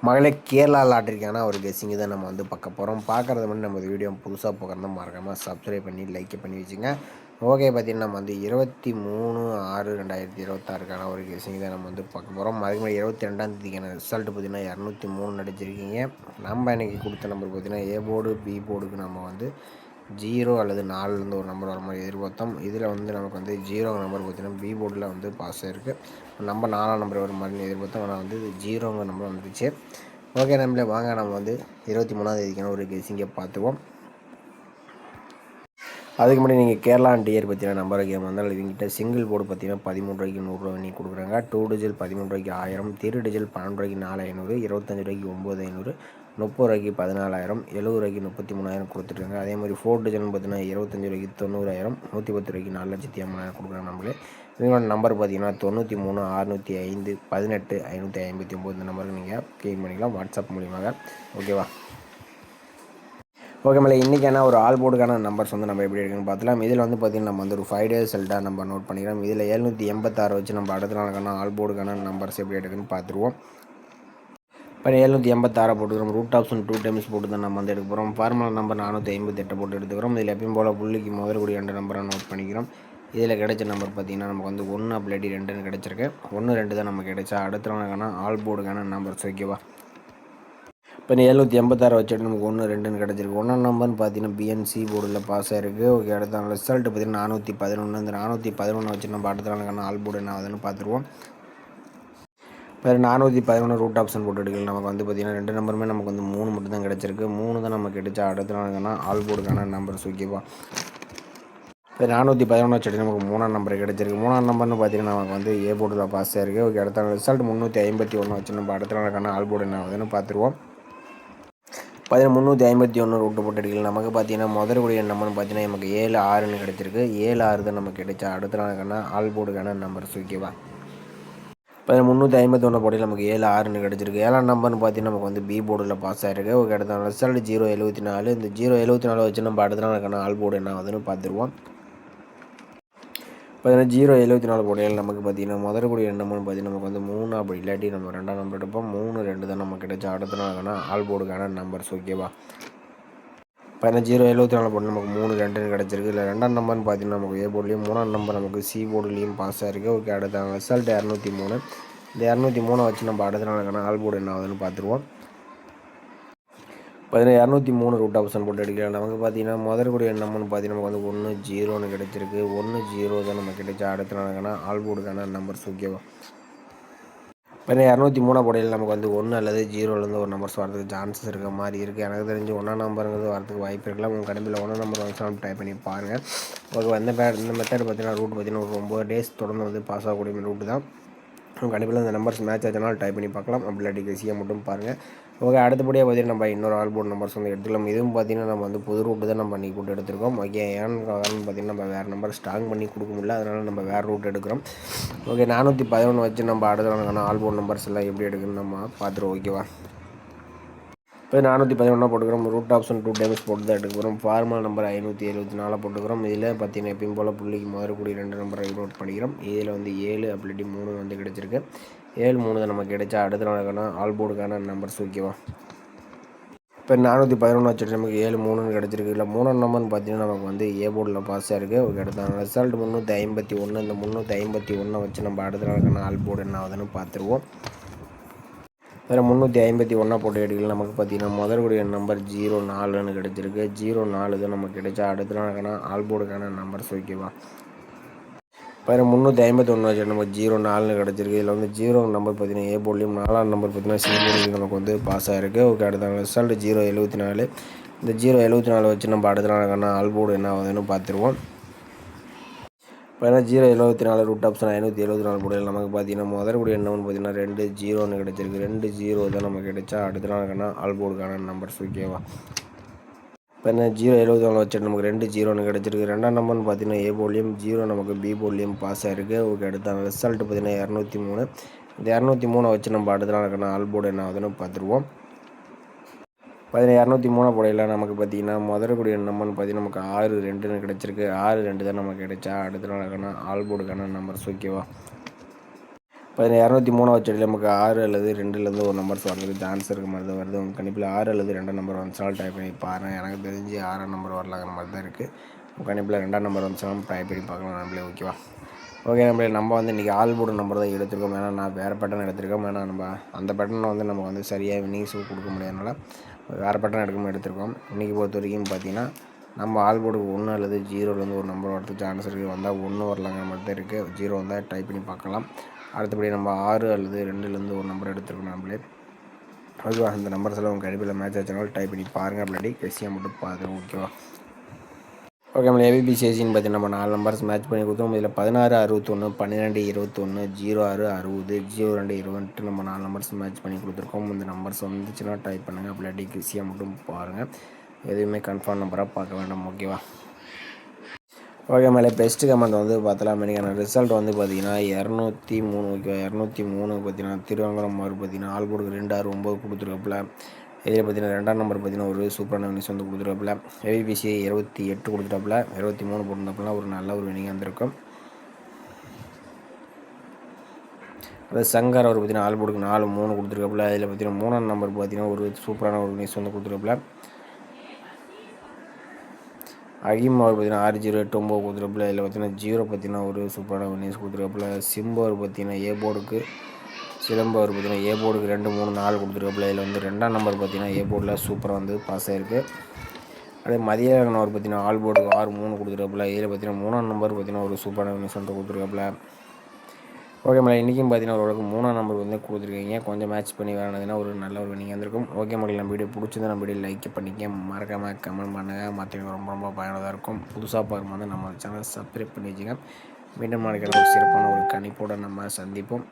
மகளே கேரளா லாட்டரிக்கான ஒரு கெஸ்ஸிங்கு தான் நம்ம வந்து பார்க்க போகிறோம். பார்க்குறது மட்டும் நம்ம வீடியோ புதுசாக பார்க்குறதா மறக்காமல் சப்ஸ்கிரைப் பண்ணி லைக் பண்ணி வச்சுங்க. ஓகே, பார்த்தீங்கன்னா நம்ம வந்து 23/6/2026க்கான ஒரு கெஸ்ஸிங் தான் நம்ம வந்து பார்க்க போகிறோம். அதுக்கு முன்னாடி 22ஆம் ரிசல்ட் பார்த்தீங்கன்னா 203 அடிச்சிருக்கீங்க. நம்ம இன்றைக்கி கொடுத்த நம்பர் பார்த்தீங்கன்னா ஏ போர்டு பி போர்டுக்கு நம்ம வந்து 0 அல்லது 4லேருந்து ஒரு நம்பர் வர மாதிரி எதிர்பார்த்தோம். இதில் வந்து நமக்கு வந்து 0 நம்பர் பார்த்தீங்கன்னா பி போர்டில் வந்து பாஸ் ஆகிருக்கு. நம்ம 4ஆம் நம்பர் வர மாதிரி எதிர்பார்த்தோம். ஆனால் வந்து 0ங்க நம்பர் வந்துருச்சு. ஓகே நம்மளே வாங்க நம்ம வந்து 23ஆம் ஒரு கெஸ்ஸிங்கை பார்த்துவோம். அதுக்கு முன்னாடி நீங்கள் கேரளா டியர் பார்த்தீங்கன்னா நம்பர் கேம் வந்தால் இவங்ககிட்ட சிங்கிள் போர்டு பார்த்தீங்கன்னா 13 ரூபாய்க்கு 100 பண்ணி கொடுக்குறாங்க. 2 டிஜில் 13 ரூபாய்க்கு 1000, 3 டிஜில் 12 ரூபாய்க்கு 4500, 25 ரூபாய்க்கு 9500, 30 ரூபாய்க்கு 14000, 70 ரூபாய்க்கு 33000 கொடுத்துருக்காங்க. அதே மாதிரி 4 டிஜில்னு பார்த்தீங்கன்னா 25 ரூபாய்க்கு 90000, 110 ரூபாய்க்கு 4,80,000 கொடுக்குறாங்க. நம்மளே இவங்களோட நம்பர் பார்த்தீங்கன்னா 93 605 18 559 இந்த நம்பருக்கு நீங்கள் கிளீன் பண்ணிக்கலாம் வாட்ஸ்அப் மூலியமாக. ஓகேவா? ஓகே மேலே இன்றைக்கான ஒரு ஆல் போர்டுக்கான நம்பர்ஸ் வந்து நம்ம எப்படி எடுக்கணும்னு பார்த்துலாம். இதில் வந்து பார்த்திங்கன்னா நம்ம வந்து ஒரு 5 டேஸ் ரிசல்ட்டாக நம்ம நோட் பண்ணிக்கிறோம். இதில் 786 வச்சு நம்ம அடுத்த நாளுக்கான ஆல் போர்டுக்கான நம்பர்ஸ் எப்படி எடுக்கணும்னு பார்த்துருவோம். இப்போ 786 போட்டுக்கிறோம். ரூட் ஆப்ஷன் 2 டைம்ஸ் போட்டு தான் நம்ம வந்து எடுக்க போகிறோம். ஃபார்முலா நம்பர் 458 போட்டு எடுத்துக்கிறோம். இதில் எப்பயும் போல் புள்ளிக்கு முதல்கூடிய 2 நம்பரை நோட் பண்ணிக்கிறோம். இதில் கிடைச்ச நம்பர் பார்த்திங்கன்னா நமக்கு வந்து 1 அப்படி 2ன்னு கிடச்சிருக்கு. 1 2 தான் நமக்கு கிடைச்சா அடுத்த நாளுக்கான ஆல் போர்டுக்கான நம்பர்ஸ். ஓகேவா? இப்போ 786 வச்சுட்டு நமக்கு 1 2ன்னு கிடச்சிருக்கு. 1ஆம் நம்பர்னு பார்த்தீங்கன்னா பிஎன்சி போர்டில் பாஸ் ஆகிருக்கு. ஓகே, அடுத்த ரிசல்ட் பார்த்தீங்கன்னா 411. இந்த 411 வச்சு நம்ம அடுத்த நாளுக்கான ஆல் போர்டு என்ன ஆகுதுன்னு பார்த்துருவோம். இப்போ 411 ரூட் ஆப்ஷன் போட்டு எடுக்கல. நமக்கு வந்து பார்த்திங்கன்னா 2 நம்பருமே நமக்கு வந்து 3 மட்டும் தான் கிடச்சிருக்கு. 3 தான் நமக்கு கிடைச்சா அடுத்த நாளுக்கான ஆல் போர்டுக்கான நம்பர்ஸ். ஓகேவா? இப்போ 411 வச்சுட்டு நமக்கு 3ஆம் நம்பர் கிடச்சிருக்கு. 3ஆம் நம்பர்னு பார்த்தீங்கன்னா நமக்கு வந்து ஏ போர்டில் பாஸ் ஆகிருக்கு. ஓகே, அடுத்த ரிசல்ட் 351 வச்சு நம்ம அடுத்த நாளுக்கான ஆல் போர்டு என்ன ஆகுதுன்னு பார்த்துருவோம். 351 ரூட்டு போட்டு அடிக்கலாம். நமக்கு பார்த்தீங்கன்னா முதல்கூடிய நம்பர்னு பார்த்தீங்கன்னா நமக்கு 7 6ன்னு கிடச்சிருக்கு. 7 6 தான் நமக்கு கிடைச்சா அடுத்த நாளுக்கான ஆல் போர்டுக்கான நம்பர்ஸ். ஓகேவா? இப்போ 351 போட்டியில் நமக்கு 7 6ன்னு கிடச்சிருக்கு. 7ஆம் நம்பர்னு பார்த்தீங்கன்னா நமக்கு வந்து பி போர்டில் பாஸ் ஆகிருக்கு. ஓகே, அடுத்த ரிசல்ட் 074. இந்த 074 வச்சு நம்ம அடுத்த நாளுக்கான ஆல் போர்டு என்ன ஆகுதுன்னு பார்த்துருவோம். பார்த்தீங்கன்னா 074 போட்டியில் நமக்கு பார்த்தீங்கன்னா முதல்கூடிய நம்பர்னு பார்த்தீங்கன்னா நமக்கு வந்து 3 அப்படி இல்லாட்டி நம்ம 2ஆம் நம்பர் எடுப்போம். 3 2 தான் நமக்கு கிடைச்சா அடுத்த நாளுக்கான ஆல் போர்டுக்கான நம்பர்ஸ். ஓகேவா? 074 போட்டு நமக்கு 3 2ன்னு கிடச்சிருக்கு. இல்லை 2ஆம் நம்பர்னு பார்த்தீங்கன்னா நமக்கு ஏ போர்ட்லேயும் 3ஆம் நம்பர் நமக்கு சி போர்டுலேயும் பாஸ் ஆகிருக்கு. ஓகே, அடுத்த ரிசல்ட் 203. இந்த 203 வச்சு நம்ம அடுத்த நாளுக்கான ஆல் போர்டு என்ன ஆகுதுன்னு பார்த்துருவோம். 203 ரூட் ஆப்ஷன் போட்டு எடுக்கலாம். நமக்கு பார்த்தீங்கன்னா முதல்கூடிய நம்பர்னு பார்த்தீங்கன்னா நமக்கு வந்து 1 0ன்னு கிடச்சிருக்கு. 1 0 தான் நமக்கு கிடைச்சா அடுத்த நாளுக்கான ஆல் போர்டுக்கான நம்பர்ஸ். ஓகேவா? இப்போ 203 போடையில் நமக்கு வந்து 1 அல்லது 0லேருந்து ஒரு நம்பர்ஸ் வரதுக்கு சான்சஸ் இருக்க மாதிரி இருக்குது. எனக்கு தெரிஞ்சு 1ஆம் நம்பருங்கிறது வரதுக்கு வாய்ப்பு இருக்கலாம். உங்கள் கடையில் 1ஆம் நம்பர் வந்துச்சுன்னா ட்ரை பண்ணி பாருங்கள். ஓகே, இந்த மெத்தட் பார்த்தீங்கன்னா ரூட் பார்த்தீங்கன்னா ஒரு 9 டேஸ் தொடர்ந்து வந்து பாஸ் ஆகக்கூடிய ரூட்டு தான். உங்கள் கண்டிப்பாக இந்த நம்பர்ஸ் மேட்ச் ஆச்சுனாலும் டைப் பண்ணி பார்க்கலாம். அப்படி இல்லாட்டி ஈஸியாக மட்டும் பாருங்கள். ஓகே, அடுத்தபடியாக பார்த்தீங்கன்னா நம்ம இன்னொரு ஆல் போர்டு நம்பர்ஸ் வந்து எடுத்துக்கலாம். இதுவும் பார்த்தீங்கன்னா நம்ம வந்து புது ரூட்டு தான் நம்ம பண்ணி போட்டு எடுத்துருக்கோம். ஓகே, ஏன்னு காரணம் பார்த்தீங்கன்னா நம்ம வேறு நம்பர் ஸ்ட்ராங் பண்ணி கொடுக்க முடியல. அதனால் நம்ம வேறு ரூட் எடுக்கிறோம். ஓகே, 411 வச்சு நம்ம அடுத்த நாளுக்கான ஆல் போர்டு நம்பர்ஸ் எல்லாம் எப்படி எடுக்கணும்னு நம்ம பார்த்துருவோம். ஓகேவா? இப்போ 411 போட்டுக்கிறோம். ரூட் ஆப்ஷன் 2 டைம்ஸ் போட்டு தான் எடுக்கிறோம். ஃபார்முலா நம்பர் 574 போட்டுக்கிறோம். இதில் பார்த்தீங்கன்னா எப்பயும் போல் புள்ளிக்கு முதல்கூடிய 2 நம்பரை நோட் பண்ணிக்கிறோம். இதில் வந்து 7 அப்படி 3 வந்து கிடச்சிருக்கு. 7 3 தான் நமக்கு கிடைச்சா அடுத்த நாளுக்கான ஆல் போர்டுக்கான நம்பர்ஸ். ஓகேவா? இப்போ 411 வச்சுட்டு நமக்கு 7 3ன்னு கிடச்சிருக்கு. இல்லை 3ஆம் நம்பர்னு பார்த்தீங்கன்னா நமக்கு வந்து ஏ போர்டில் பாஸ் ஆகிருக்கு. ஓகே, அடுத்த ரிசல்ட் 351. இந்த 351 வச்சு நம்ம அடுத்த நாளுக்கான ஆல் போர்டு என்ன ஆகுதுன்னு பார்த்துருவோம். வேறு 351 போட்டு எடுக்கலாம். நமக்கு பார்த்தீங்கன்னா முதல்கூடிய நம்பர் 04ன்னு கிடச்சிருக்கு. 04 தான் நமக்கு கிடைச்சா அடுத்த நாளுக்கான ஆல் போர்டுக்கான நம்பர்ஸ். ஓகேவா? வேறு 351 வச்சு நமக்கு 04ன்னு கிடச்சிருக்கு. இதில் வந்து 0 நம்பர் பார்த்தீங்கன்னா ஏ போர்ட்லேயும் 4ஆம் நம்பர் பார்த்தீங்கன்னா சி போர்ட்லேயும் நமக்கு வந்து பாஸ் ஆகிருக்கு. ஓகே, அடுத்த ரிசல்ட் 074. இந்த 074 வச்சு நம்ம அடுத்த நாளுக்கான ஆல் போர்டு என்ன ஆகுதுன்னு பார்த்துருவோம். பார்த்தீங்கன்னா 074 ரூட் ஆப்ஷன் 574 போடையில் நமக்கு பார்த்தீங்கன்னா முதல்கூடிய நம்பர்னு பார்த்தீங்கன்னா 2 0ன்னு கிடச்சிருக்கு. 2 0 தான் நமக்கு கிடைச்சா அடுத்த நாளுக்கான ஆல் போர்டுக்கான நம்பர்ஸ். ஓகேவா? பார்த்தீங்கன்னா 074 வச்சுட்டு நமக்கு 2 0ன்னு கிடச்சிருக்கு. 2ஆம் நம்பர்னு பார்த்தீங்கன்னா ஏ போர்ட்லேயும் 0 நமக்கு பி போர்ட்லேயும் பாஸ் ஆகிருக்கு. ஓகே, அடுத்த ரிசல்ட் பார்த்தீங்கன்னா 203. இந்த 203 வச்சு நம்ம அடுத்த நாளுக்கான ஆல் போர்டு என்ன ஆகுதுன்னு பார்த்துருவோம். பார்த்தீங்கன்னா 203 போடையில் நமக்கு பார்த்தீங்கன்னா முதல்கூடிய நம்பர்னு பார்த்தீங்கன்னா நமக்கு 6 2ன்னு கிடச்சிருக்கு. 6 2 தான் நமக்கு கிடைச்சா அடுத்த நாளுக்கான ஆல் போர்டுக்கான நம்பர்ஸ். ஓகேவா? இப்போ 203வது செடியில் நமக்கு 6 அல்லது 2லேருந்து ஒரு நம்பர்ஸ் வரதுக்கு சான்ஸ் இருக்க மாதிரி தான் வருது. உங்கள் கணிப்பில் 6 அல்லது 2 நம்பர் வந்துச்சாலும் டைப் பண்ணி பாருங்கள். எனக்கு தெரிஞ்சு 6 நம்பர் வரலாங்கிற மாதிரி தான் இருக்குது. உங்கள் கணிப்பில் 2 நம்பர் வந்துச்சாலும் டைப் பண்ணி பார்க்கலாம் நம்மளே. ஓகேவா? ஓகே நம்மளே நம்ம வந்து இன்றைக்கி ஆல் போர்டு நம்பர் தான் எடுத்துருக்கோம். ஏன்னா நான் வேறு பேட்டர்ன் எடுத்திருக்கோம். ஏன்னா நம்ம அந்த பேட்டர்னை வந்து நம்ம வந்து சரியாக வின்னிங்ஸ் கொடுக்க முடியாதனால வேறு பேட்டர்ன் எடுத்திருக்கோம். இன்றைக்கி பொறுத்த வரைக்கும் பார்த்திங்கன்னா நம்ம ஆல் போர்டுக்கு 1 அல்லது 0லேருந்து ஒரு நம்பர் வரதுக்கு சான்ஸ் இருக்குது. வந்தால் 1 வரலாங்கிற மாதிரி தான் இருக்குது. 0 வந்தால் டைப் பண்ணி பார்க்கலாம். அடுத்தபடி நம்ம 6 அல்லது 2லேருந்து ஒரு நம்பர் எடுத்துருக்கோம் நம்மளே. ஓகேவா? அந்த நம்பர்ஸ் எல்லாம் உங்கள் கணிப்பில் மேட்ச் ஆச்சுனாலும் டைப் பண்ணி பாருங்கள். அப்படி கடைசியாக மட்டும் பாருங்கள். ஓகேவா? ஓகே நம்ம ஏபிபிசிஎஸ்சின்னு பார்த்தீங்கன்னா நம்ம 4 நம்பர்ஸ் மேட்ச் பண்ணி கொடுத்தோம். இதில் 16 61 12 21 06 60 02 20 நம்ம 4 நம்பர்ஸ் மேட்ச் பண்ணி கொடுத்துருக்கோம். இந்த நம்பர்ஸ் வந்துச்சுன்னா டைப் பண்ணுங்கள். அப்படி ஈஸியாக மட்டும் பாருங்கள். எதுவுமே கன்ஃபார்ம் நம்பராக பார்க்க வேண்டாம். ஓகேவா? ஓகே மேலே பெஸ்ட்டு கமெண்ட் வந்து பார்த்தலாம். இன்றைக்கான ரிசல்ட் வந்து பார்த்தீங்கன்னா 203. ஓகே 203 பார்த்தீங்கன்னா திருவாங்கலம் மாதிரி பார்த்தீங்கன்னா ஆல் போர்டுக்கு 269 கொடுத்துருக்காப்புல. இதில் பார்த்தீங்கன்னா 2ஆம் நம்பர் பார்த்தீங்கன்னா ஒரு சூப்பரான வினிஸ் வந்து கொடுத்துருக்காப்புல. ஏபிபிசி 28 கொடுத்துட்டாப்புல. 23 போட்டிருந்தாப்புல ஒரு நல்ல ஒரு வினிங் வந்திருக்கும். அது சங்கர் அவர் பார்த்தீங்கன்னா ஆல் போர்டுக்கு 4-3 கொடுத்துருக்காப்புல. இதில் பார்த்தீங்கன்னா 3ஆம் நம்பர் பார்த்தீங்கன்னா ஒரு சூப்பரான ஒரு வினிஸ் வந்து கொடுத்துருக்காப்புல. அகிம் அவர் பார்த்தீங்கன்னா 6089 கொடுத்துருப்பில். இதில் பார்த்தீங்கன்னா 0 பார்த்தீங்கன்னா ஒரு சூப்பரான வினிஸ் கொடுத்துருப்பில். சிம்பு அவர் பார்த்தீங்கன்னா ஏ போர்டுக்கு சிலம்பு அவர் பார்த்தீங்கன்னா ஏ போர்டுக்கு 2 3 4 கொடுத்துருப்பில். இதில் வந்து 2ஆம் நம்பர் பார்த்தீங்கன்னா ஏ போர்டில் சூப்பராக வந்து பாஸ் ஆகிருக்கு. அதே மதியழகன் அவர் பார்த்தீங்கன்னா ஆல் போர்டுக்கு 6-3 கொடுத்துருப்பில். இதில் பார்த்தீங்கன்னா 3ஆம் நம்பர் பார்த்தீங்கன்னா ஒரு சூப்பரான வினிஸ் வந்து கொடுத்துருப்பில். ஓகே மேலே இன்றைக்கும் பார்த்தீங்கன்னா ஓரளவுக்கு 3ஆம் நம்பர் வந்து கொடுத்துருக்கீங்க. கொஞ்சம் மேட்ச் பண்ணி விளையாடுனதுன்னா ஒரு நல்ல ஒரு வினிங் வந்திருக்கும். ஓகே மக்கள், நம்ம வீடியோ பிடிச்சிருந்தா நம்ம வீடியோ லைக் பண்ணிக்க மறக்காமல் கமெண்ட் பண்ணுங்கள். மற்றவங்க ரொம்ப ரொம்ப பயனுள்ளதாக இருக்கும். புதுசாக பார்க்கும்போது நம்ம சேனல் சப்ஸ்கிரைப் பண்ணி வச்சுங்க. மீண்டும் நாளைக்கு ஒரு சிறப்பான ஒரு கணிப்போடு நம்ம சந்திப்போம்.